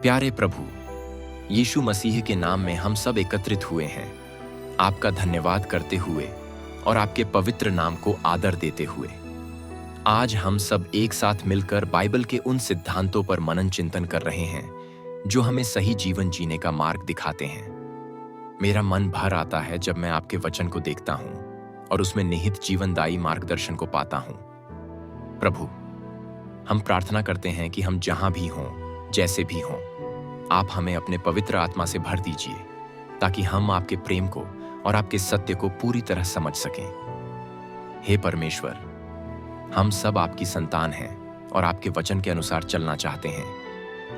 प्यारे प्रभु यीशु मसीह के नाम में हम सब एकत्रित हुए हैं, आपका धन्यवाद करते हुए और आपके पवित्र नाम को आदर देते हुए। आज हम सब एक साथ मिलकर बाइबल के उन सिद्धांतों पर मनन चिंतन कर रहे हैं जो हमें सही जीवन जीने का मार्ग दिखाते हैं। मेरा मन भर आता है जब मैं आपके वचन को देखता हूं और उसमें निहित जीवनदायी मार्गदर्शन को पाता हूं। प्रभु, हम प्रार्थना करते हैं कि हम जहां भी हों, जैसे भी हों, आप हमें अपने पवित्र आत्मा से भर दीजिए ताकि हम आपके प्रेम को और आपके सत्य को पूरी तरह समझ सकें। हे परमेश्वर, हम सब आपकी संतान हैं और आपके वचन के अनुसार चलना चाहते हैं,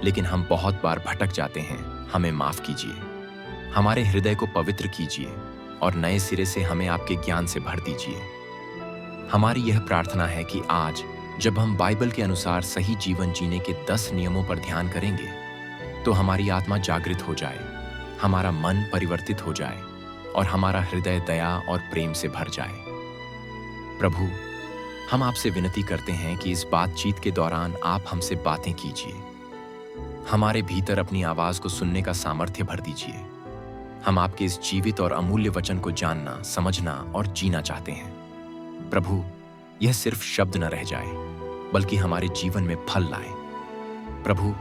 लेकिन हम बहुत बार भटक जाते हैं। हमें माफ कीजिए, हमारे हृदय को पवित्र कीजिए और नए सिरे से हमें आपके ज्ञान से भर दीजिए। हमारी यह प्रार्थना है कि आज जब हम बाइबल के अनुसार सही जीवन जीने के 10 नियमों पर ध्यान करेंगे तो हमारी आत्मा जागृत हो जाए, हमारा मन परिवर्तित हो जाए और हमारा हृदय दया और प्रेम से भर जाए। प्रभु, हम आपसे विनती करते हैं कि इस बातचीत के दौरान आप हमसे बातें कीजिए, हमारे भीतर अपनी आवाज को सुनने का सामर्थ्य भर दीजिए। हम आपके इस जीवित और अमूल्य वचन को जानना, समझना और जीना चाहते हैं। प्रभु, यह सिर्फ शब्द न रह जाए बल्कि हमारे जीवन में फल लाए। प्रभु,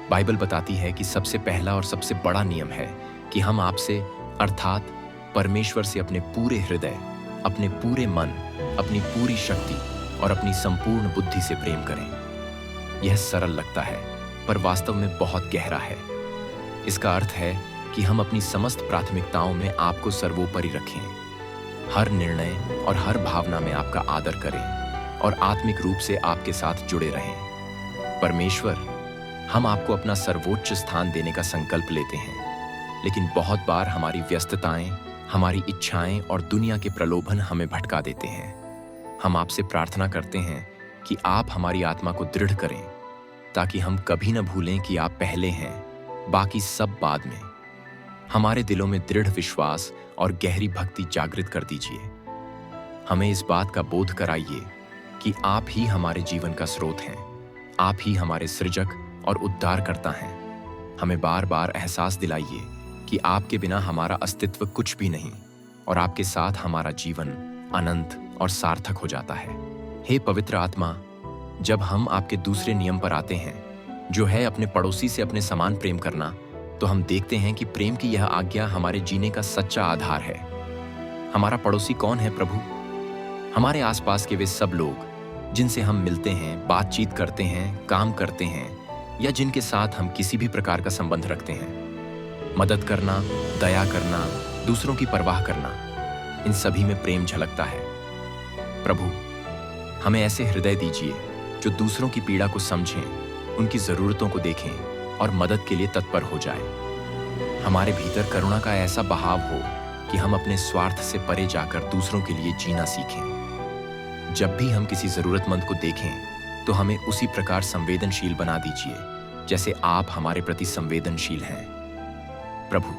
बाइबल बताती है कि सबसे पहला और सबसे बड़ा नियम है कि हम आपसे अर्थात परमेश्वर से अपने पूरे हृदय, अपने पूरे मन, अपनी पूरी शक्ति और अपनी संपूर्ण बुद्धि से प्रेम करें। यह सरल लगता है पर वास्तव में बहुत गहरा है। इसका अर्थ है कि हम अपनी समस्त प्राथमिकताओं में आपको सर्वोपरि रखें, हर निर्णय और हर भावना में आपका आदर करें और आत्मिक रूप से आपके साथ जुड़े रहें। परमेश्वर, हम आपको अपना सर्वोच्च स्थान देने का संकल्प लेते हैं, लेकिन बहुत बार हमारी व्यस्तताएं, हमारी इच्छाएं और दुनिया के प्रलोभन हमें भटका देते हैं। हम आपसे प्रार्थना करते हैं कि आप हमारी आत्मा को दृढ़ करें ताकि हम कभी न भूलें कि आप पहले हैं, बाकी सब बाद में। हमारे दिलों में दृढ़ विश्वास और गहरी भक्ति जागृत कर दीजिए। हमें इस बात का बोध कराइए कि आप ही हमारे जीवन का स्रोत हैं, आप ही हमारे सृजक और उद्धारकर्ता हैं। हमें बार बार एहसास दिलाइए कि आपके बिना हमारा अस्तित्व कुछ भी नहीं और आपके साथ हमारा जीवन अनंत और सार्थक हो जाता है। हे पवित्र आत्मा, जब हम आपके दूसरे नियम पर आते हैं, जो है अपने पड़ोसी से अपने समान प्रेम करना, तो हम देखते हैं कि प्रेम की यह आज्ञा हमारे जीने का सच्चा आधार है। हमारा पड़ोसी कौन है प्रभु? हमारे आसपास के वे सब लोग जिनसे हम मिलते हैं, बातचीत करते हैं, काम करते हैं या जिनके साथ हम किसी भी प्रकार का संबंध रखते हैं। मदद करना, दया करना, दूसरों की परवाह करना, इन सभी में प्रेम झलकता है। प्रभु, हमें ऐसे हृदय दीजिए जो दूसरों की पीड़ा को समझें, उनकी जरूरतों को देखें और मदद के लिए तत्पर हो जाए। हमारे भीतर करुणा का ऐसा बहाव हो कि हम अपने स्वार्थ से परे जाकर दूसरों के लिए जीना सीखें। जब भी हम किसी जरूरतमंद को देखें तो हमें उसी प्रकार संवेदनशील बना दीजिए जैसे आप हमारे प्रति संवेदनशील हैं। प्रभु,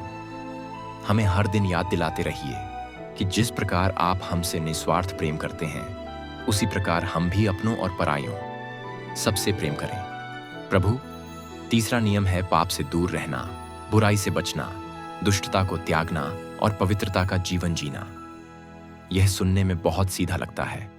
हमें हर दिन याद दिलाते रहिए कि जिस प्रकार आप हमसे निस्वार्थ प्रेम करते हैं, उसी प्रकार हम भी अपनों और परायों सबसे प्रेम करें। प्रभु, तीसरा नियम है पाप से दूर रहना, बुराई से बचना, दुष्टता को त्यागना और पवित्रता का जीवन जीना। यह सुनने में बहुत सीधा लगता है,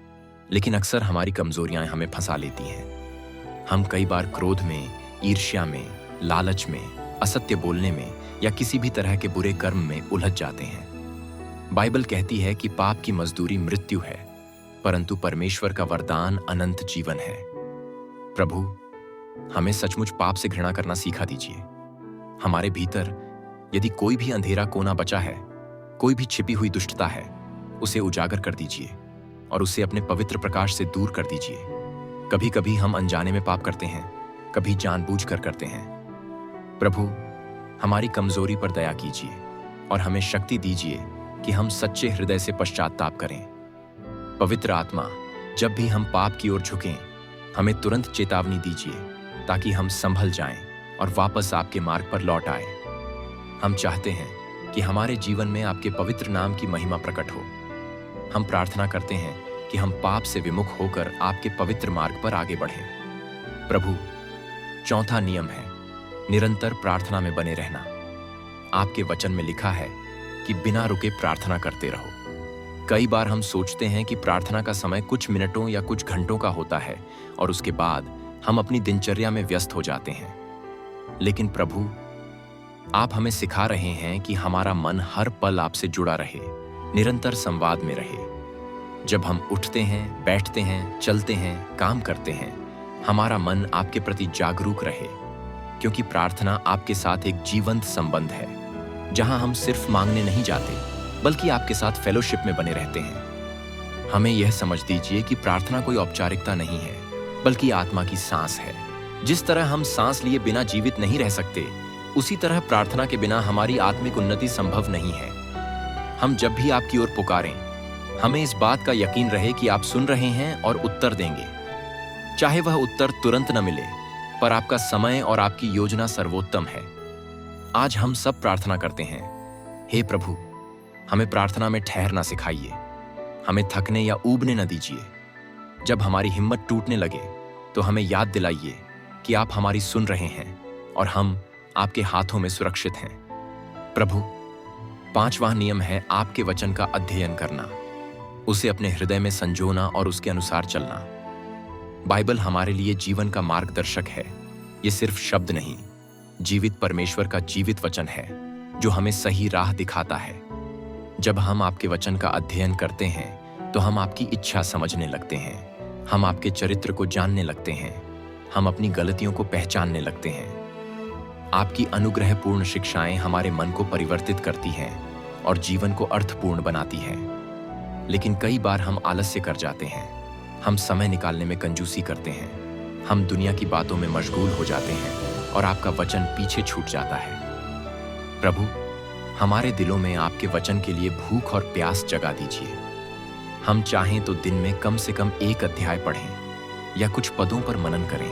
लेकिन अक्सर हमारी कमजोरियां हमें फंसा लेती हैं। हम कई बार क्रोध में, ईर्ष्या में, लालच में, असत्य बोलने में या किसी भी तरह के बुरे कर्म में उलझ जाते हैं। बाइबल कहती है कि पाप की मजदूरी मृत्यु है, परंतु परमेश्वर का वरदान अनंत जीवन है। प्रभु, हमें सचमुच पाप से घृणा करना सिखा दीजिए। हमारे भीतर यदि कोई भी अंधेरा कोना बचा है, कोई भी छिपी हुई दुष्टता है, उसे उजागर कर दीजिए और उसे अपने पवित्र प्रकाश से दूर कर दीजिए। कभी कभी हम अनजाने में पाप करते हैं, कभी जानबूझकर करते हैं। प्रभु, हमारी कमजोरी पर दया कीजिए और हमें शक्ति दीजिए कि हम सच्चे हृदय से पश्चाताप करें। पवित्र आत्मा, जब भी हम पाप की ओर झुकें, हमें तुरंत चेतावनी दीजिए ताकि हम संभल जाएं और वापस आपके मार्ग पर लौट आए। हम चाहते हैं कि हमारे जीवन में आपके पवित्र नाम की महिमा प्रकट हो। हम प्रार्थना करते हैं कि हम पाप से विमुख होकर आपके पवित्र मार्ग पर आगे बढ़ें। प्रभु, चौथा नियम है निरंतर प्रार्थना में बने रहना। आपके वचन में लिखा है कि बिना रुके प्रार्थना करते रहो। कई बार हम सोचते हैं कि प्रार्थना का समय कुछ मिनटों या कुछ घंटों का होता है और उसके बाद हम अपनी दिनचर्या में व्यस्त हो जाते हैं। लेकिन प्रभु, आप हमें सिखा रहे हैं कि हमारा मन हर पल आपसे जुड़ा रहे, निरंतर संवाद में रहे। जब हम उठते हैं, बैठते हैं, चलते हैं, काम करते हैं, हमारा मन आपके प्रति जागरूक रहे, क्योंकि प्रार्थना आपके साथ एक जीवंत संबंध है, जहां हम सिर्फ मांगने नहीं जाते बल्कि आपके साथ फेलोशिप में बने रहते हैं। हमें यह समझ दीजिए कि प्रार्थना कोई औपचारिकता नहीं है, बल्कि आत्मा की सांस है। जिस तरह हम सांस लिए बिना जीवित नहीं रह सकते, उसी तरह प्रार्थना के बिना हमारी आत्मिक उन्नति संभव नहीं है। हम जब भी आपकी ओर पुकारें, हमें इस बात का यकीन रहे कि आप सुन रहे हैं और उत्तर देंगे। चाहे वह उत्तर तुरंत न मिले, पर आपका समय और आपकी योजना सर्वोत्तम है। आज हम सब प्रार्थना करते हैं, हे प्रभु, हमें प्रार्थना में ठहरना सिखाइए, हमें थकने या ऊबने न दीजिए। जब हमारी हिम्मत टूटने लगे तो हमें याद दिलाइए कि आप हमारी सुन रहे हैं और हम आपके हाथों में सुरक्षित हैं। प्रभु, 5वां नियम है आपके वचन का अध्ययन करना, उसे अपने हृदय में संजोना और उसके अनुसार चलना। बाइबल हमारे लिए जीवन का मार्गदर्शक है। ये सिर्फ शब्द नहीं, जीवित परमेश्वर का जीवित वचन है जो हमें सही राह दिखाता है। जब हम आपके वचन का अध्ययन करते हैं तो हम आपकी इच्छा समझने लगते हैं, हम आपके चरित्र को जानने लगते हैं, हम अपनी गलतियों को पहचानने लगते हैं। आपकी अनुग्रहपूर्ण शिक्षाएं हमारे मन को परिवर्तित करती हैं और जीवन को अर्थपूर्ण बनाती हैं। लेकिन कई बार हम आलस्य कर जाते हैं, हम समय निकालने में कंजूसी करते हैं, हम दुनिया की बातों में मशगूल हो जाते हैं और आपका वचन पीछे छूट जाता है। प्रभु, हमारे दिलों में आपके वचन के लिए भूख और प्यास जगा दीजिए। हम चाहें तो दिन में कम से कम 1 अध्याय पढ़ें या कुछ पदों पर मनन करें,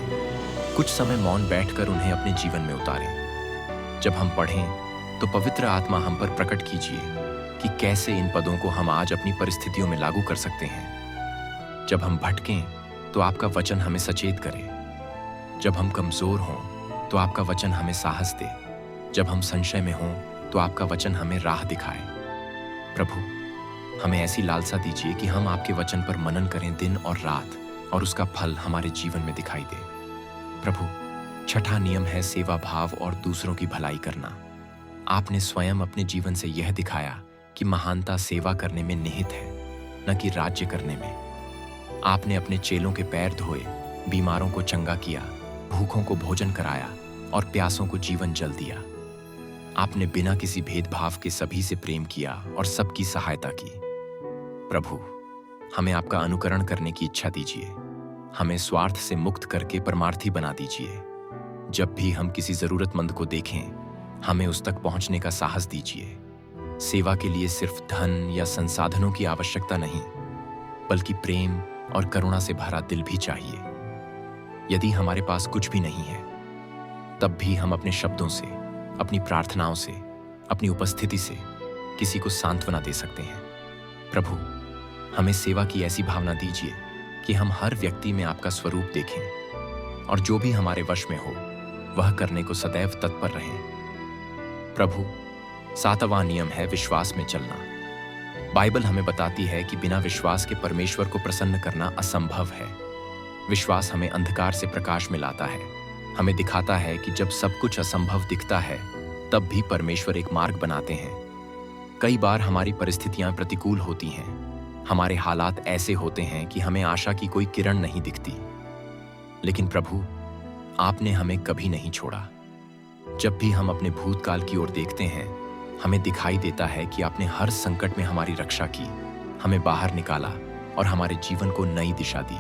कुछ समय मौन बैठकर उन्हें अपने जीवन में उतारें। जब हम पढ़ें तो पवित्र आत्मा हम पर प्रकट कीजिए कि कैसे इन पदों को हम आज अपनी परिस्थितियों में लागू कर सकते हैं। जब हम भटकें तो आपका वचन हमें सचेत करे। जब हम कमजोर हों तो आपका वचन हमें साहस दे। जब हम संशय में हों तो आपका वचन हमें राह दिखाए। प्रभु, हमें ऐसी लालसा दीजिए कि हम आपके वचन पर मनन करें दिन और रात, और उसका फल हमारे जीवन में दिखाई दे। प्रभु, 6वां नियम है सेवा भाव और दूसरों की भलाई करना। आपने स्वयं अपने जीवन से यह दिखाया कि महानता सेवा करने में निहित है, न कि राज्य करने में। आपने अपने चेलों के पैर धोए, बीमारों को चंगा किया, भूखों को भोजन कराया और प्यासों को जीवन जल दिया। आपने बिना किसी भेदभाव के सभी से प्रेम किया और सबकी सहायता की। प्रभु, हमें आपका अनुकरण करने की इच्छा दीजिए। हमें स्वार्थ से मुक्त करके परमार्थी बना दीजिए। जब भी हम किसी जरूरतमंद को देखें, हमें उस तक पहुंचने का साहस दीजिए। सेवा के लिए सिर्फ धन या संसाधनों की आवश्यकता नहीं, बल्कि प्रेम और करुणा से भरा दिल भी चाहिए। यदि हमारे पास कुछ भी नहीं है, तब भी हम अपने शब्दों से, अपनी प्रार्थनाओं से, अपनी उपस्थिति से किसी को सांत्वना दे सकते हैं। प्रभु, हमें सेवा की ऐसी भावना दीजिए कि हम हर व्यक्ति में आपका स्वरूप देखें और जो भी हमारे वश में हो वह करने को सदैव तत्पर रहें। प्रभु, 7वां नियम है विश्वास में चलना। बाइबल हमें बताती है कि बिना विश्वास के परमेश्वर को प्रसन्न करना असंभव है। विश्वास हमें अंधकार से प्रकाश में लाता है, हमें दिखाता है कि जब सब कुछ असंभव दिखता है, तब भी परमेश्वर एक मार्ग बनाते हैं। कई बार हमारी परिस्थितियां प्रतिकूल होती हैं, हमारे हालात ऐसे होते हैं कि हमें आशा की कोई किरण नहीं दिखती। लेकिन प्रभु, आपने हमें कभी नहीं छोड़ा। जब भी हम अपने भूतकाल की ओर देखते हैं, हमें दिखाई देता है कि आपने हर संकट में हमारी रक्षा की, हमें बाहर निकाला और हमारे जीवन को नई दिशा दी।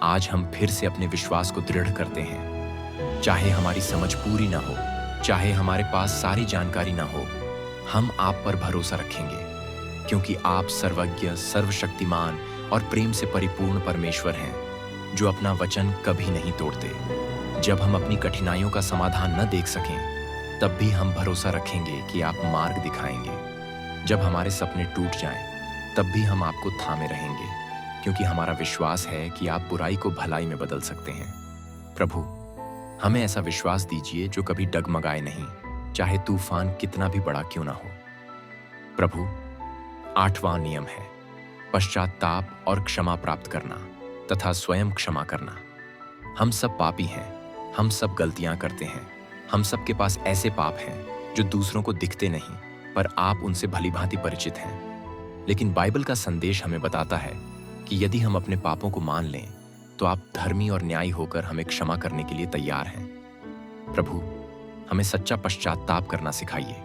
आज हम फिर से अपने विश्वास को दृढ़ करते हैं। चाहे हमारी समझ पूरी ना हो, चाहे हमारे पास सारी जानकारी ना हो, हम आप पर भरोसा रखेंगे, क्योंकि आप सर्वज्ञ, सर्वशक्तिमान और प्रेम से परिपूर्ण परमेश्वर हैं, जो अपना वचन कभी नहीं तोड़ते। जब हम अपनी कठिनाइयों का समाधान न देख सकें, तब भी हम भरोसा रखेंगे कि आप मार्ग दिखाएंगे। जब हमारे सपने टूट जाएं, तब भी हम आपको थामे रहेंगे, क्योंकि हमारा विश्वास है कि आप बुराई को भलाई में बदल सकते हैं। प्रभु, हमें ऐसा विश्वास दीजिए जो कभी डगमगाए नहीं, चाहे तूफान कितना भी बड़ा क्यों ना हो। प्रभु, 8वां नियम है पश्चाताप और क्षमा प्राप्त करना तथा स्वयं क्षमा करना। हम सब पापी हैं, हम सब गलतियां करते हैं। हम सब के पास ऐसे पाप हैं जो दूसरों को दिखते नहीं, पर आप उनसे भली भांति परिचित हैं। लेकिन बाइबल का संदेश हमें बताता है कि यदि हम अपने पापों को मान लें तो आप धर्मी और न्यायी होकर हमें क्षमा करने के लिए तैयार हैं। प्रभु, हमें सच्चा पश्चाताप करना सिखाइए।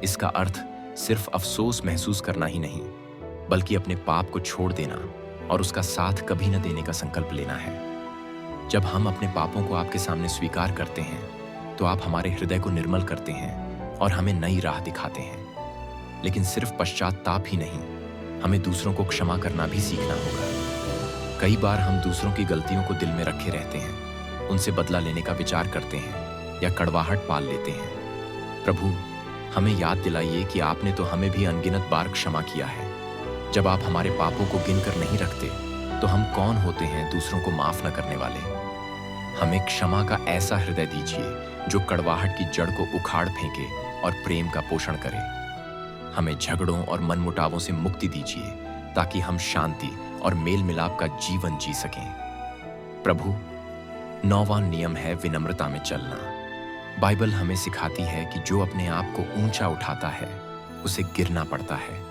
इसका अर्थ सिर्फ अफसोस महसूस करना ही नहीं, बल्कि अपने पाप को छोड़ देना और उसका साथ कभी न देने का संकल्प लेना है। जब हम अपने पापों को आपके सामने स्वीकार करते हैं तो आप हमारे हृदय को निर्मल करते हैं और हमें नई राह दिखाते हैं। लेकिन सिर्फ पश्चाताप ही नहीं, हमें दूसरों को क्षमा करना भी सीखना होगा। कई बार हम दूसरों की गलतियों को दिल में रखे रहते हैं, उनसे बदला लेने का विचार करते हैं या कड़वाहट पाल लेते हैं। प्रभु, हमें याद दिलाइए कि आपने तो हमें भी अनगिनत बार क्षमा किया है। जब आप हमारे पापों को गिनकर नहीं रखते तो हम कौन होते हैं दूसरों को माफ न करने वाले। हमें क्षमा का ऐसा हृदय दीजिए जो कड़वाहट की जड़ को उखाड़ फेंके और प्रेम का पोषण करे। हमें झगड़ों और मनमुटावों से मुक्ति दीजिए ताकि हम शांति और मेल मिलाप का जीवन जी सकें। प्रभु, 9वां नियम है विनम्रता में चलना। बाइबल हमें सिखाती है कि जो अपने आप को ऊंचा उठाता है उसे गिरना पड़ता है,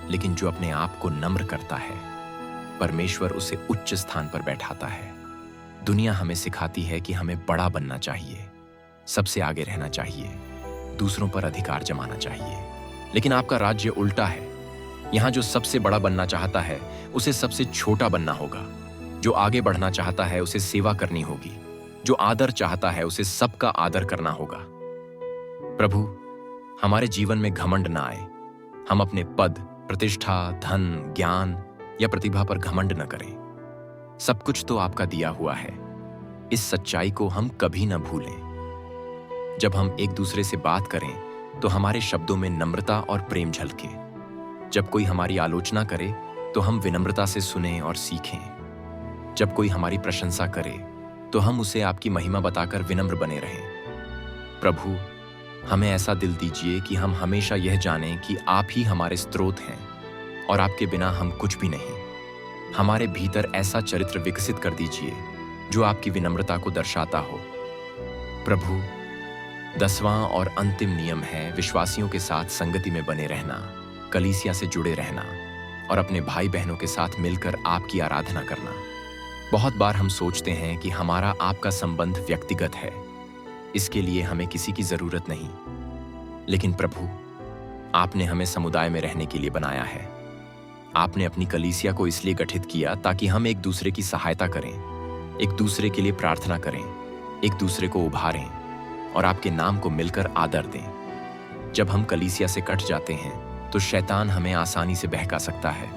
लेकिन जो अपने आप को नम्र करता है परमेश्वर उसे उच्च स्थान पर बैठाता है। दुनिया हमें सिखाती है कि हमें बड़ा बनना चाहिए, सबसे आगे रहना चाहिए, दूसरों पर अधिकार जमाना चाहिए। लेकिन आपका राज्य उल्टा है। यहाँ जो सबसे बड़ा बनना चाहता है उसे सबसे छोटा बनना होगा। जो आगे बढ़ना चाहता है उसे सेवा करनी होगी। जो आदर चाहता है उसे सबका आदर करना होगा। प्रभु, हमारे जीवन में घमंड ना आए। हम अपने पद, प्रतिष्ठा, धन, ज्ञान या प्रतिभा पर घमंड न करें। सब कुछ तो आपका दिया हुआ है। इस सच्चाई को हम कभी न भूलें। जब हम एक दूसरे से बात करें तो हमारे शब्दों में नम्रता और प्रेम झलके। जब कोई हमारी आलोचना करे तो हम विनम्रता से सुनें और सीखें। जब कोई हमारी प्रशंसा करे तो हम उसे आपकी महिमा बताकर विनम्र बने रहें। प्रभु, हमें ऐसा दिल दीजिए कि हम हमेशा यह जानें कि आप ही हमारे स्रोत हैं और आपके बिना हम कुछ भी नहीं। हमारे भीतर ऐसा चरित्र विकसित कर दीजिए जो आपकी विनम्रता को दर्शाता हो। प्रभु, 10वां और अंतिम नियम है विश्वासियों के साथ संगति में बने रहना, कलीसिया से जुड़े रहना और अपने भाई बहनों के साथ मिलकर आपकी आराधना करना। बहुत बार हम सोचते हैं कि हमारा आपका संबंध व्यक्तिगत है, इसके लिए हमें किसी की जरूरत नहीं। लेकिन प्रभु, आपने हमें समुदाय में रहने के लिए बनाया है। आपने अपनी कलीसिया को इसलिए गठित किया ताकि हम एक दूसरे की सहायता करें, एक दूसरे के लिए प्रार्थना करें, एक दूसरे को उभारें और आपके नाम को मिलकर आदर दें। जब हम कलीसिया से कट जाते हैं तो शैतान हमें आसानी से बहका सकता है,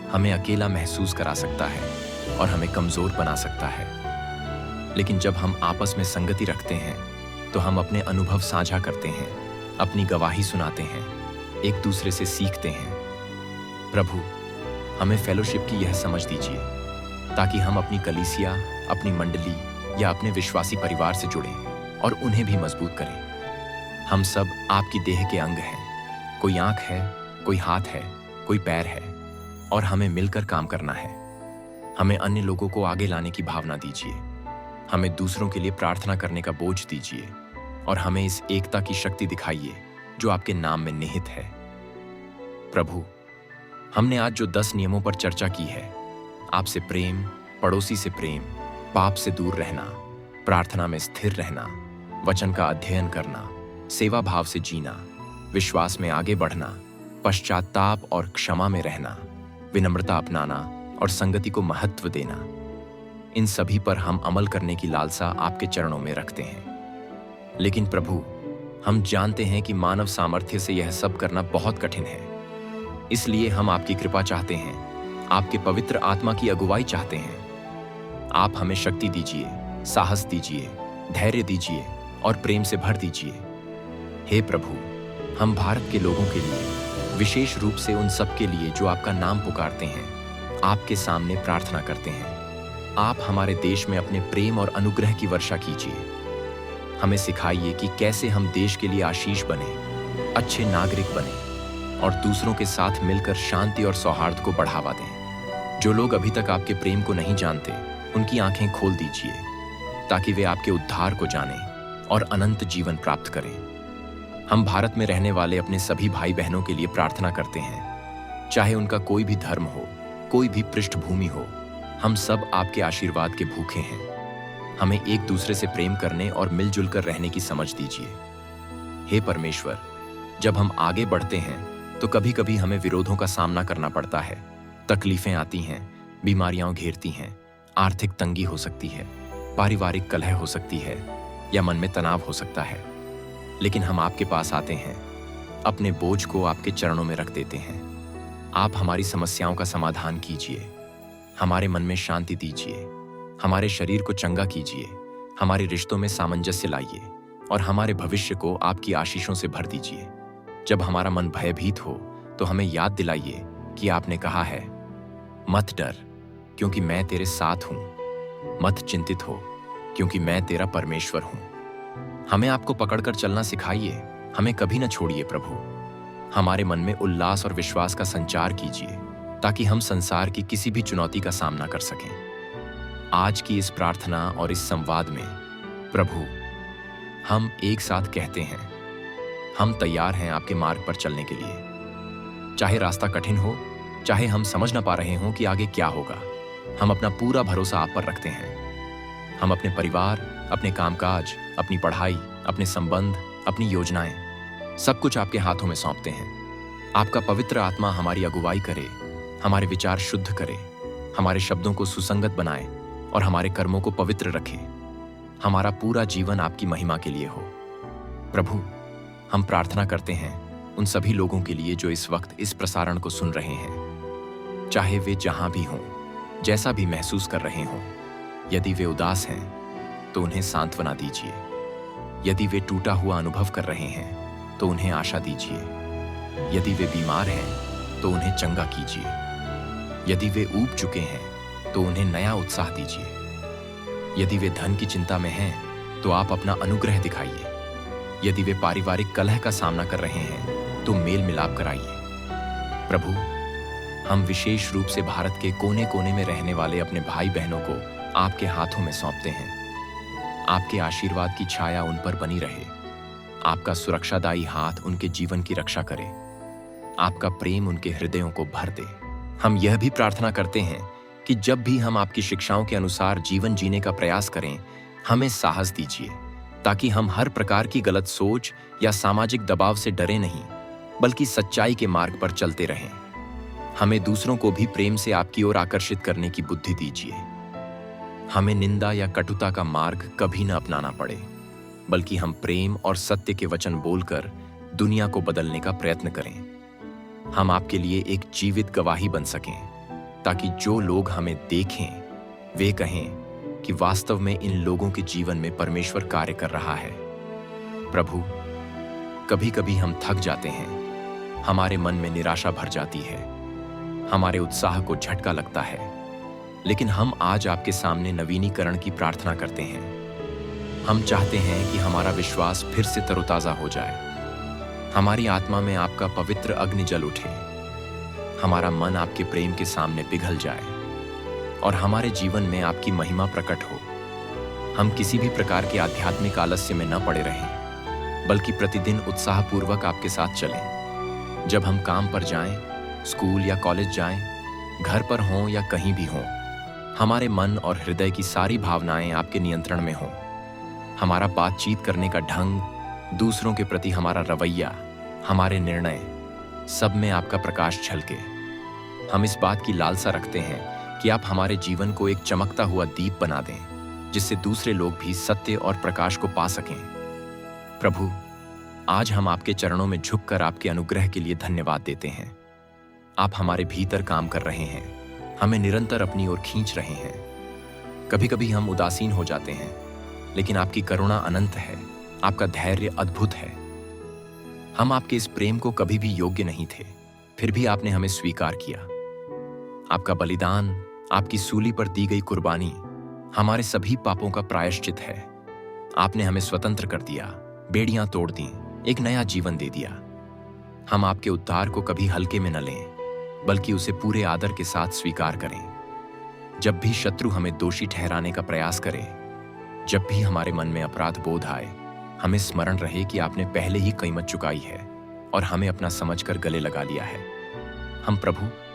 हमें अकेला महसूस करा सकता है और हमें कमजोर बना सकता है। लेकिन जब हम आपस में संगति रखते हैं तो हम अपने अनुभव साझा करते हैं, अपनी गवाही सुनाते हैं, एक दूसरे से सीखते हैं। प्रभु, हमें फेलोशिप की यह समझ दीजिए ताकि हम अपनी कलीसिया, अपनी मंडली या अपने विश्वासी परिवार से जुड़ें और उन्हें भी मजबूत करें। हम सब आपकी देह के अंग हैं। कोई आंख है, कोई हाथ है, कोई पैर है और हमें मिलकर काम करना है। हमें अन्य लोगों को आगे लाने की भावना दीजिए। हमें दूसरों के लिए प्रार्थना करने का बोझ दीजिए और हमें इस एकता की शक्ति दिखाइए जो आपके नाम में निहित है। प्रभु, हमने आज जो 10 नियमों पर चर्चा की है, आपसे प्रेम, पड़ोसी से प्रेम, पाप से दूर रहना, प्रार्थना में स्थिर रहना, वचन का अध्ययन करना, सेवा भाव से जीना, विश्वास में आगे बढ़ना, पश्चाताप और क्षमा में रहना, विनम्रता अपनाना और संगति को महत्व देना, इन सभी पर हम अमल करने की लालसा आपके चरणों में रखते हैं। लेकिन प्रभु, हम जानते हैं कि मानव सामर्थ्य से यह सब करना बहुत कठिन है। इसलिए हम आपकी कृपा चाहते हैं, आपके पवित्र आत्मा की अगुवाई चाहते हैं। आप हमें शक्ति दीजिए, साहस दीजिए, धैर्य दीजिए और प्रेम से भर दीजिए। हे प्रभु, हम भारत के लोगों के लिए, विशेष रूप से उन सब के लिए जो आपका नाम पुकारते हैं, आपके सामने प्रार्थना करते हैं। आप हमारे देश में अपने प्रेम और अनुग्रह की वर्षा कीजिए। हमें सिखाइए कि कैसे हम देश के लिए आशीष बने, अच्छे नागरिक बने और दूसरों के साथ मिलकर शांति और सौहार्द को बढ़ावा दें। जो लोग अभी तक आपके प्रेम को नहीं जानते, उनकी आंखें खोल दीजिए ताकि वे आपके उद्धार को जानें और अनंत जीवन प्राप्त करें। हम भारत में रहने वाले अपने सभी भाई बहनों के लिए प्रार्थना करते हैं, चाहे उनका कोई भी धर्म हो, कोई भी पृष्ठभूमि हो। हम सब आपके आशीर्वाद के भूखे हैं। हमें एक दूसरे से प्रेम करने और मिलजुल कर रहने की समझ दीजिए। हे परमेश्वर, जब हम आगे बढ़ते हैं तो कभी कभी हमें विरोधों का सामना करना पड़ता है। तकलीफें आती हैं, बीमारियां घेरती हैं, आर्थिक तंगी हो सकती है, पारिवारिक कलह हो सकती है या मन में तनाव हो सकता है। लेकिन हम आपके पास आते हैं, अपने बोझ को आपके चरणों में रख देते हैं। आप हमारी समस्याओं का समाधान कीजिए, हमारे मन में शांति दीजिए, हमारे शरीर को चंगा कीजिए, हमारे रिश्तों में सामंजस्य लाइए और हमारे भविष्य को आपकी आशीषों से भर दीजिए। जब हमारा मन भयभीत हो तो हमें याद दिलाइए कि आपने कहा है, मत डर क्योंकि मैं तेरे साथ हूं, मत चिंतित हो क्योंकि मैं तेरा परमेश्वर हूं। हमें आपको पकड़कर चलना सिखाइए, हमें कभी न छोड़िए प्रभु। हमारे मन में उल्लास और विश्वास का संचार कीजिए ताकि हम संसार की किसी भी चुनौती का सामना कर सकें। आज की इस प्रार्थना और इस संवाद में प्रभु, हम एक साथ कहते हैं, हम तैयार हैं आपके मार्ग पर चलने के लिए। चाहे रास्ता कठिन हो, चाहे हम समझ ना पा रहे हों कि आगे क्या होगा, हम अपना पूरा भरोसा आप पर रखते हैं। हम अपने परिवार, अपने कामकाज, अपनी पढ़ाई, अपने संबंध, अपनी योजनाएं, सब कुछ आपके हाथों में सौंपते हैं। आपका पवित्र आत्मा हमारी अगुवाई करे, हमारे विचार शुद्ध करे, हमारे शब्दों को सुसंगत बनाए और हमारे कर्मों को पवित्र रखे। हमारा पूरा जीवन आपकी महिमा के लिए हो। प्रभु, हम प्रार्थना करते हैं उन सभी लोगों के लिए जो इस वक्त इस प्रसारण को सुन रहे हैं, चाहे वे जहां भी हों, जैसा भी महसूस कर रहे हों। यदि वे उदास हैं तो उन्हें सांत्वना दीजिए। यदि वे टूटा हुआ अनुभव कर रहे हैं तो उन्हें आशा दीजिए। यदि वे बीमार हैं तो उन्हें चंगा कीजिए। यदि वे ऊब चुके हैं तो उन्हें नया उत्साह दीजिए। यदि वे धन की चिंता में हैं तो आप अपना अनुग्रह दिखाइए। यदि वे पारिवारिक कलह का सामना कर रहे हैं तो मेल मिलाप कराइए। प्रभु, हम विशेष रूप से भारत के कोने कोने में रहने वाले अपने भाई बहनों को आपके हाथों में सौंपते हैं। आपके आशीर्वाद की छाया उन पर बनी रहे। आपका सुरक्षादायी हाथ उनके जीवन की रक्षा करे। आपका प्रेम उनके हृदयों को भर दे। हम यह भी प्रार्थना करते हैं कि जब भी हम आपकी शिक्षाओं के अनुसार जीवन जीने का प्रयास करें, हमें साहस दीजिए ताकि हम हर प्रकार की गलत सोच या सामाजिक दबाव से डरे नहीं, बल्कि सच्चाई के मार्ग पर चलते रहें। हमें दूसरों को भी प्रेम से आपकी ओर आकर्षित करने की बुद्धि दीजिए। हमें निंदा या कटुता का मार्ग कभी न अपनाना पड़े, बल्कि हम प्रेम और सत्य के वचन बोलकर दुनिया को बदलने का प्रयत्न करें। हम आपके लिए एक जीवित गवाही बन सकें ताकि जो लोग हमें देखें वे कहें कि वास्तव में इन लोगों के जीवन में परमेश्वर कार्य कर रहा है। प्रभु, कभी कभी हम थक जाते हैं, हमारे मन में निराशा भर जाती है, हमारे उत्साह को झटका लगता है, लेकिन हम आज आपके सामने नवीनीकरण की प्रार्थना करते हैं। हम चाहते हैं कि हमारा विश्वास फिर से तरोताजा हो जाए, हमारी आत्मा में आपका पवित्र अग्नि जल उठे, हमारा मन आपके प्रेम के सामने पिघल जाए और हमारे जीवन में आपकी महिमा प्रकट हो। हम किसी भी प्रकार के आध्यात्मिक आलस्य में न पड़े रहें, बल्कि प्रतिदिन उत्साहपूर्वक आपके साथ चलें। जब हम काम पर जाएं, स्कूल या कॉलेज जाएं, घर पर हों या कहीं भी हों, हमारे मन और हृदय की सारी भावनाएं आपके नियंत्रण में हों। हमारा बातचीत करने का ढंग, दूसरों के प्रति हमारा रवैया, हमारे निर्णय, सब में आपका प्रकाश झलके। हम इस बात की लालसा रखते हैं कि आप हमारे जीवन को एक चमकता हुआ दीप बना दें, जिससे दूसरे लोग भी सत्य और प्रकाश को पा सकें। प्रभु, आज हम आपके चरणों में झुककर आपके अनुग्रह के लिए धन्यवाद देते हैं। आप हमारे भीतर काम कर रहे हैं, हमें निरंतर अपनी ओर खींच रहे हैं। कभी कभी हम उदासीन हो जाते हैं, लेकिन आपकी करुणा अनंत है, आपका धैर्य अद्भुत है। हम आपके इस प्रेम को कभी भी योग्य नहीं थे, फिर भी आपने हमें स्वीकार किया। आपका बलिदान, आपकी सूली पर दी गई कुर्बानी हमारे सभी पापों का प्रायश्चित है। आपने हमें स्वतंत्र कर दिया, बेड़ियां तोड़ दी, एक नया जीवन दे दिया। हम आपके उद्धार को कभी हल्के में न लें, बल्कि उसे पूरे आदर के साथ स्वीकार करें। जब भी शत्रु हमें दोषी ठहराने का प्रयास करे, जब भी हमारे मन में अपराध बोध आए, हमें स्मरण रहे कि आपने पहले ही कीमत चुकाई है और हमें अपना समझकर गले लगा लिया है। हम प्रभु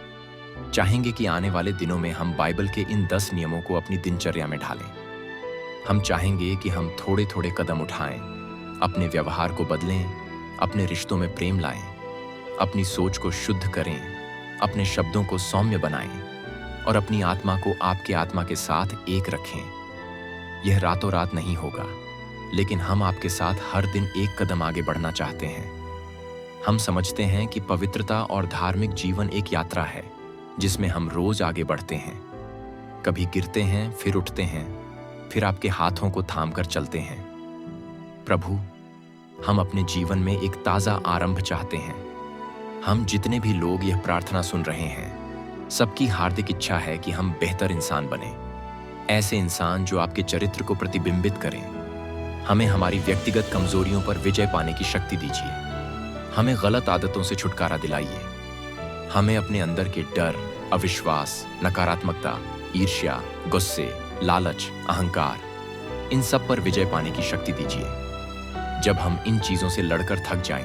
चाहेंगे कि आने वाले दिनों में हम बाइबल के इन 10 नियमों को अपनी दिनचर्या में ढालें। हम चाहेंगे कि हम थोड़े थोड़े कदम उठाएं, अपने व्यवहार को बदलें, अपने रिश्तों में प्रेम लाएं, अपनी सोच को शुद्ध करें, अपने शब्दों को सौम्य बनाएं और अपनी आत्मा को आपके आत्मा के साथ एक रखें। यह रातों रात नहीं होगा, लेकिन हम आपके साथ हर दिन एक कदम आगे बढ़ना चाहते हैं। हम समझते हैं कि पवित्रता और धार्मिक जीवन एक यात्रा है जिसमें हम रोज आगे बढ़ते हैं। कभी गिरते हैं, फिर उठते हैं, फिर आपके हाथों को थामकर चलते हैं। प्रभु, हम अपने जीवन में एक ताजा आरंभ चाहते हैं। हम जितने भी लोग यह प्रार्थना सुन रहे हैं, सबकी हार्दिक इच्छा है कि हम बेहतर इंसान बने, ऐसे इंसान जो आपके चरित्र को प्रतिबिंबित करें। हमें हमारी व्यक्तिगत कमजोरियों पर विजय पाने की शक्ति दीजिए। हमें गलत आदतों से छुटकारा दिलाइए। हमें अपने अंदर के डर, अविश्वास, नकारात्मकता, ईर्ष्या, गुस्से, लालच, अहंकार, इन सब पर विजय पाने की शक्ति दीजिए। जब हम इन चीजों से लड़कर थक जाएं,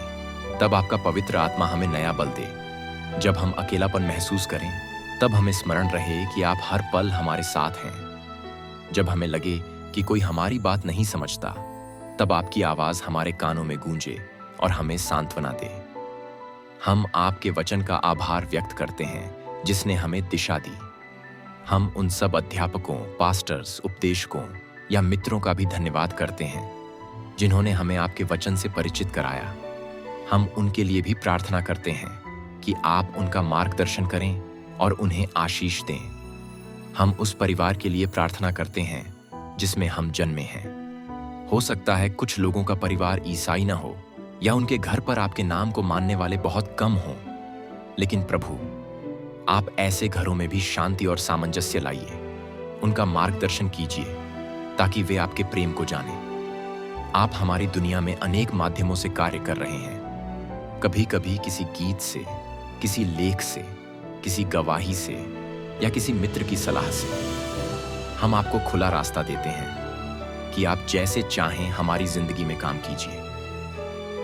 तब आपका पवित्र आत्मा हमें नया बल दे। जब हम अकेलापन महसूस करें, तब हमें स्मरण रहे कि आप हर पल हमारे साथ हैं। जब हमें लगे कि कोई हमारी बात नहीं समझता, तब आपकी आवाज हमारे कानों में गूंजे और हमें सांत्वना दे। हम आपके वचन का आभार व्यक्त करते हैं जिसने हमें दिशा दी। हम उन सब अध्यापकों, पास्टर्स, उपदेशकों या मित्रों का भी धन्यवाद करते हैं जिन्होंने हमें आपके वचन से परिचित कराया। हम उनके लिए भी प्रार्थना करते हैं कि आप उनका मार्गदर्शन करें और उन्हें आशीष दें। हम उस परिवार के लिए प्रार्थना करते हैं जिसमें हम जन्मे हैं। हो सकता है कुछ लोगों का परिवार ईसाई न हो या उनके घर पर आपके नाम को मानने वाले बहुत कम हों, लेकिन प्रभु, आप ऐसे घरों में भी शांति और सामंजस्य लाइए। उनका मार्गदर्शन कीजिए ताकि वे आपके प्रेम को जानें। आप हमारी दुनिया में अनेक माध्यमों से कार्य कर रहे हैं। कभी कभी किसी गीत से, किसी लेख से, किसी गवाही से या किसी मित्र की सलाह से। हम आपको खुला रास्ता देते हैं कि आप जैसे चाहें हमारी जिंदगी में काम कीजिए।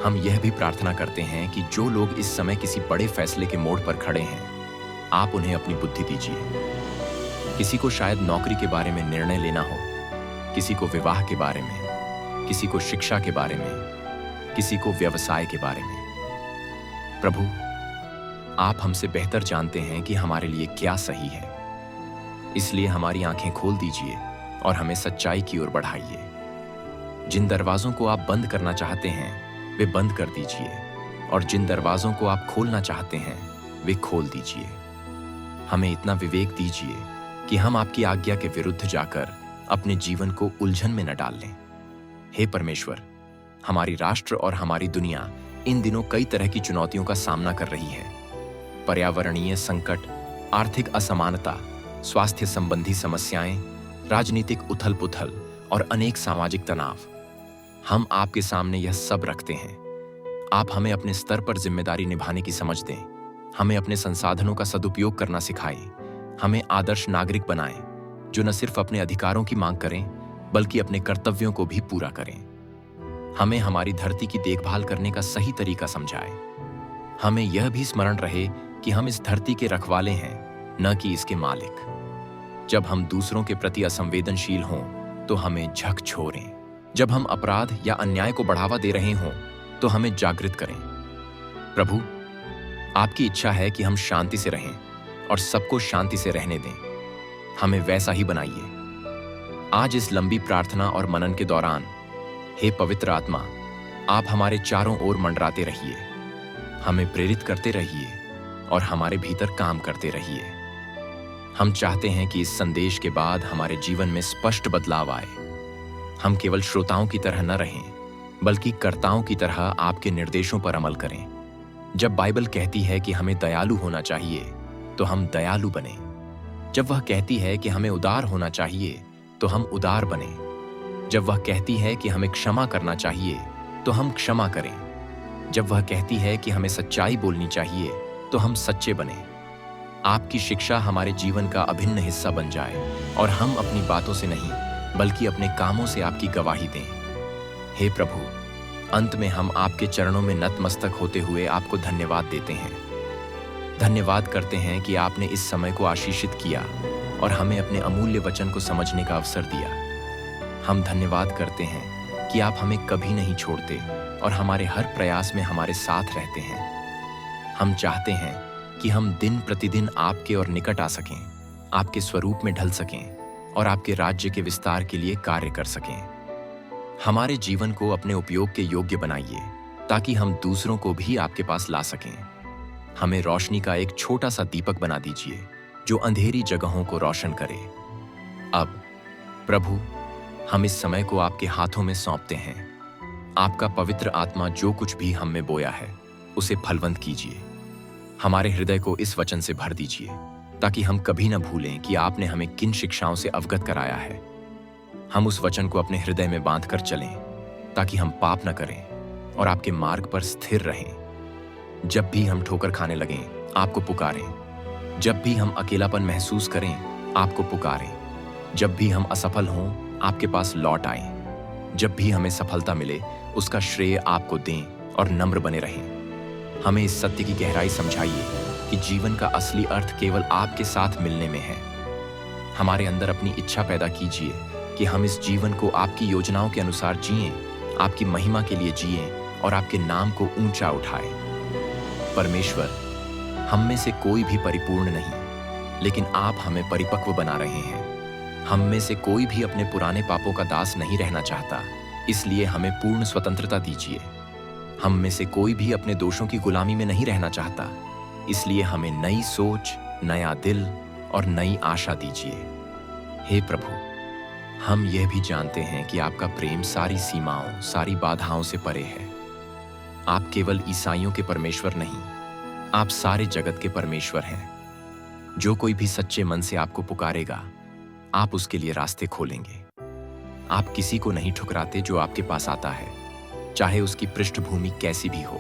हम यह भी प्रार्थना करते हैं कि जो लोग इस समय किसी बड़े फैसले के मोड़ पर खड़े हैं, आप उन्हें अपनी बुद्धि दीजिए। किसी को शायद नौकरी के बारे में निर्णय लेना हो, किसी को विवाह के बारे में, किसी को शिक्षा के बारे में, किसी को व्यवसाय के बारे में। प्रभु, आप हमसे बेहतर जानते हैं कि हमारे लिए क्या सही है, इसलिए हमारी आंखें खोल दीजिए और हमें सच्चाई की ओर बढ़ाइए। जिन दरवाजों को आप बंद करना चाहते हैं, वे बंद कर दीजिए और जिन दरवाजों को आप खोलना चाहते हैं, वे खोल दीजिए। हमें इतना विवेक दीजिए कि हम आपकी आज्ञा के विरुद्ध जाकर अपने जीवन को उलझन में न डाल लें। हे परमेश्वर, हमारी राष्ट्र और हमारी दुनिया इन दिनों कई तरह की चुनौतियों का सामना कर रही है। पर्यावरणीय संकट, आर्थिक असमानता, स्वास्थ्य संबंधी समस्याएं, राजनीतिक उथल-पुथल और अनेक सामाजिक तनाव। हम आपके सामने यह सब रखते हैं। आप हमें अपने स्तर पर जिम्मेदारी निभाने की समझ दें। हमें अपने संसाधनों का सदुपयोग करना सिखाएं। हमें आदर्श नागरिक बनाएं, जो न सिर्फ अपने अधिकारों की मांग करें, बल्कि अपने कर्तव्यों को भी पूरा करें। हमें हमारी धरती की देखभाल करने का सही तरीका समझाएं। हमें यह भी स्मरण रहे कि हम इस धरती के रखवाले हैं, न कि इसके मालिक। जब हम दूसरों के प्रति असंवेदनशील हों, तो हमें झकझोरें। जब हम अपराध या अन्याय को बढ़ावा दे रहे हों, तो हमें जागृत करें। प्रभु, आपकी इच्छा है कि हम शांति से रहें और सबको शांति से रहने दें। हमें वैसा ही बनाइए। आज इस लंबी प्रार्थना और मनन के दौरान, हे पवित्र आत्मा, आप हमारे चारों ओर मंडराते रहिए, हमें प्रेरित करते रहिए और हमारे भीतर काम करते रहिए। हम चाहते हैं कि इस संदेश के बाद हमारे जीवन में स्पष्ट बदलाव आए। हम केवल श्रोताओं की तरह न रहें, बल्कि कर्ताओं की तरह आपके निर्देशों पर अमल करें। जब बाइबल कहती है कि हमें दयालु होना चाहिए, तो हम दयालु बने। जब वह कहती है कि हमें उदार होना चाहिए, तो हम उदार बने। जब वह कहती है कि हमें क्षमा करना चाहिए तो हम क्षमा करें। जब वह कहती है कि हमें सच्चाई बोलनी चाहिए तो हम सच्चे बने। आपकी शिक्षा हमारे जीवन का अभिन्न हिस्सा बन जाए और हम अपनी बातों से नहीं बल्कि अपने कामों से आपकी गवाही दें। हे प्रभु, अंत में हम आपके चरणों में नतमस्तक होते हुए आपको धन्यवाद देते हैं। धन्यवाद करते हैं कि आपने इस समय को आशीषित किया और हमें अपने अमूल्य वचन को समझने का अवसर दिया। हम धन्यवाद करते हैं कि आप हमें कभी नहीं छोड़ते और हमारे हर प्रयास में हमारे साथ रहते हैं। हम चाहते हैं कि हम दिन प्रतिदिन आपके और निकट आ सकें, आपके स्वरूप में ढल सकें और आपके राज्य के विस्तार के लिए कार्य कर सकें। हमारे जीवन को अपने उपयोग के योग्य बनाइए ताकि हम दूसरों को भी आपके पास ला सकें। हमें रोशनी का एक छोटा सा दीपक बना दीजिए जो अंधेरी जगहों को रोशन करे। अब प्रभु, हम इस समय को आपके हाथों में सौंपते हैं। आपका पवित्र आत्मा जो कुछ भी हम में बोया है उसे फलवंत कीजिए। हमारे हृदय को इस वचन से भर दीजिए ताकि हम कभी न भूलें कि आपने हमें किन शिक्षाओं से अवगत कराया है। हम उस वचन को अपने हृदय में बांधकर चलें ताकि हम पाप न करें और आपके मार्ग पर स्थिर रहें। जब भी हम ठोकर खाने लगें, आपको पुकारें। जब भी हम अकेलापन महसूस करें, आपको पुकारें। जब भी हम असफल हों, आपके पास लौट आएं। जब भी हमें सफलता मिले, उसका श्रेय आपको दें और नम्र बने रहें। हमें इस सत्य की गहराई समझाइए कि जीवन का असली अर्थ केवल आपके साथ मिलने में है। हमारे अंदर अपनी इच्छा पैदा कीजिए कि हम इस जीवन को आपकी योजनाओं के अनुसार जिएं, आपकी महिमा के लिए जिएं और आपके नाम को ऊंचा उठाएं। परमेश्वर, हम में से कोई भी परिपूर्ण नहीं, लेकिन आप हमें परिपक्व बना रहे हैं। हम में से कोई भी अपने पुराने पापों का दास नहीं रहना चाहता, इसलिए हमें पूर्ण स्वतंत्रता दीजिए। हम में से कोई भी अपने दोषों की गुलामी में नहीं रहना चाहता, इसलिए हमें नई सोच, नया दिल और नई आशा दीजिए। हे प्रभु, हम यह भी जानते हैं कि आपका प्रेम सारी सीमाओं, सारी बाधाओं से परे है। आप केवल ईसाइयों के परमेश्वर नहीं, आप सारे जगत के परमेश्वर हैं। जो कोई भी सच्चे मन से आपको पुकारेगा, आप उसके लिए रास्ते खोलेंगे। आप किसी को नहीं ठुकराते जो आपके पास आता है, चाहे उसकी पृष्ठभूमि कैसी भी हो।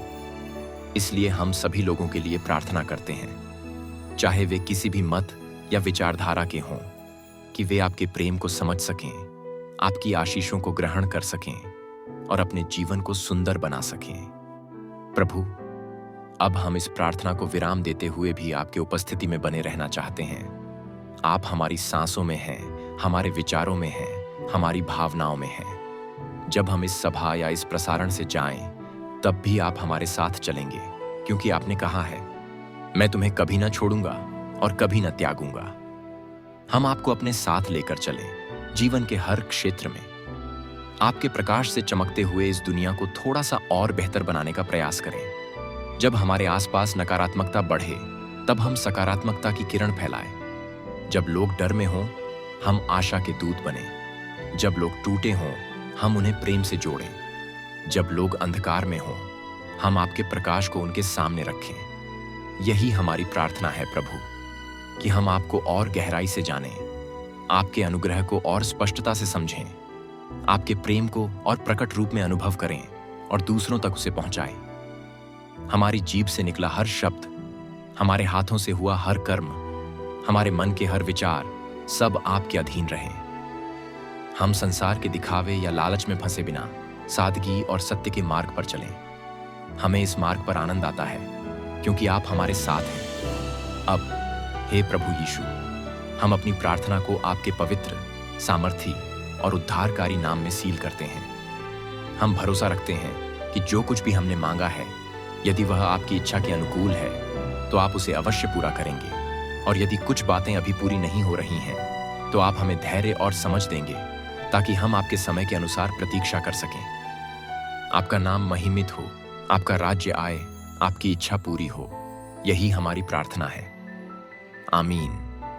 इसलिए हम सभी लोगों के लिए प्रार्थना करते हैं, चाहे वे किसी भी मत या विचारधारा के हों, कि वे आपके प्रेम को समझ सकें, आपकी आशीषों को ग्रहण कर सकें और अपने जीवन को सुंदर बना सकें। प्रभु, अब हम इस प्रार्थना को विराम देते हुए भी आपके उपस्थिति में बने रहना चाहते हैं। आप हमारी सांसों में हैं, हमारे विचारों में हैं, हमारी भावनाओं में हैं। जब हम इस सभा या इस प्रसारण से जाएं, तब भी आप हमारे साथ चलेंगे, क्योंकि आपने कहा है, मैं तुम्हें कभी न छोड़ूंगा और कभी न त्यागूंगा। हम आपको अपने साथ लेकर चलें, जीवन के हर क्षेत्र में। आपके प्रकाश से चमकते हुए इस दुनिया को थोड़ा सा और बेहतर बनाने का प्रयास करें। जब हमारे आसपास नकारात्मकता बढ़े, तब हम सकारात्मकता की किरण फैलाएं। जब लोग डर में हों, हम आशा के दूत बने। जब लोग टूटे हों, हम उन्हें प्रेम से जोड़ें। जब लोग अंधकार में हों, हम आपके प्रकाश को उनके सामने रखें। यही हमारी प्रार्थना है प्रभु, कि हम आपको और गहराई से जानें, आपके अनुग्रह को और स्पष्टता से समझें, आपके प्रेम को और प्रकट रूप में अनुभव करें और दूसरों तक उसे पहुंचाएं। हमारी जीभ से निकला हर शब्द, हमारे हाथों से हुआ हर कर्म, हमारे मन के हर विचार, सब आपके अधीन रहें। हम संसार के दिखावे या लालच में फंसे बिना सादगी और सत्य के मार्ग पर चलें। हमें इस मार्ग पर आनंद आता है, क्योंकि आप हमारे साथ हैं। अब हे प्रभु यीशु, हम अपनी प्रार्थना को आपके पवित्र, सामर्थी और उद्धारकारी नाम में सील करते हैं। हम भरोसा रखते हैं कि जो कुछ भी हमने मांगा है, यदि वह आपकी इच्छा के अनुकूल है, तो आप उसे अवश्य पूरा करेंगे। और यदि कुछ बातें अभी पूरी नहीं हो रही हैं, तो आप हमें धैर्य और समझ देंगे, ताकि हम आपके समय के अनुसार प्रतीक्षा कर सकें। आपका नाम महिमित हो, आपका राज्य आए, आपकी इच्छा पूरी हो। यही हमारी प्रार्थना है। आमीन।